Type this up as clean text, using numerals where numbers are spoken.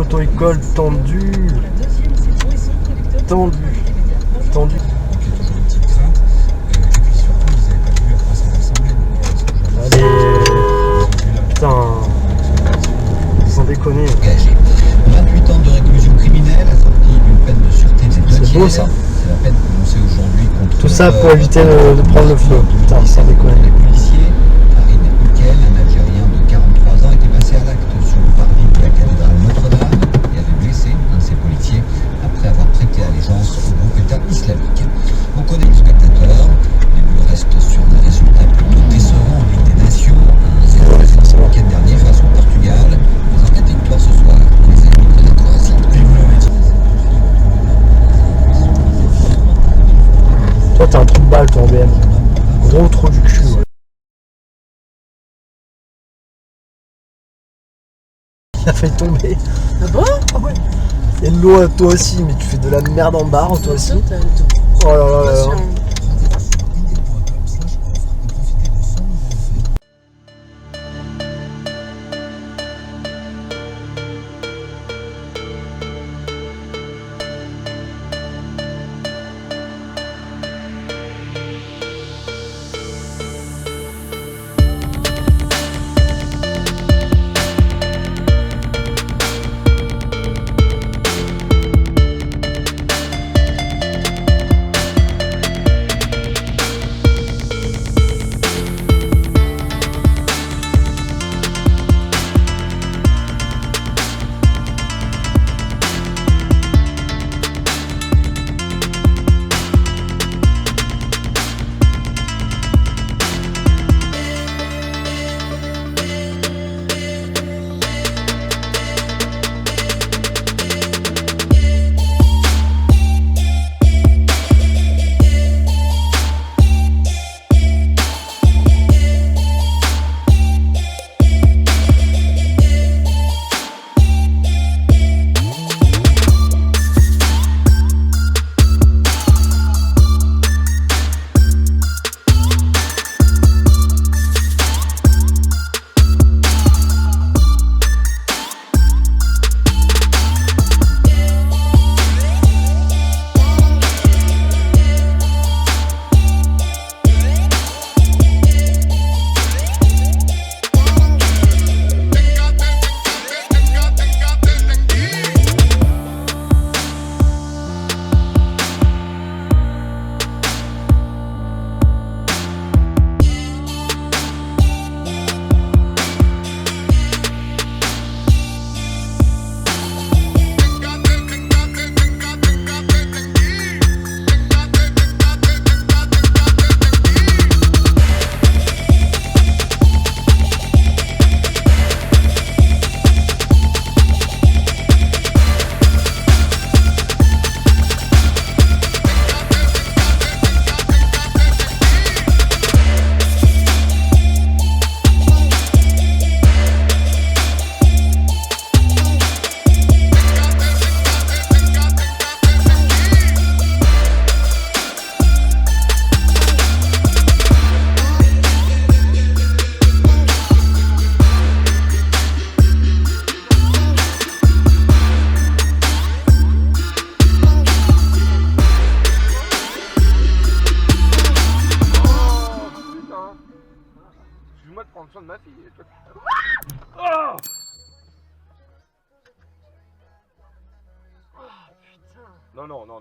l'auto-école tendu. Tendu. Tendu. Allez. Putain. Sans déconner. 28 ans de réclusion criminelle assortie d'une peine de sûreté des 2 tiers. C'est beau ça. C'est la peine prononcée aujourd'hui contre... Tout ça pour éviter de prendre le feu. Putain, sans déconner. Les policiers, un Algérien de 43 ans, était passé à l'acte sur le parvis de la cathédrale Notre-Dame et avait blessé un de ses policiers après avoir prêté allégeance au groupe État islamique. On connaît le spectateur, les Bleus restent sur des résultats plutôt décevants en Ligue des Nations, un 0 le week-end dernier face au Portugal, mais en quête de victoire ce soir, les ennemis de la Croatie. Toi t'as un trou de balle toi en BM. Gros trou du cul ouais. Il a failli tomber. Ah bon? Ah ouais. Et l'eau toi aussi, mais tu fais de la merde en barre toi aussi. Oh là là là là. Excuse-moi de prendre soin de ma fille. Oh Oh putain. Non, non, non.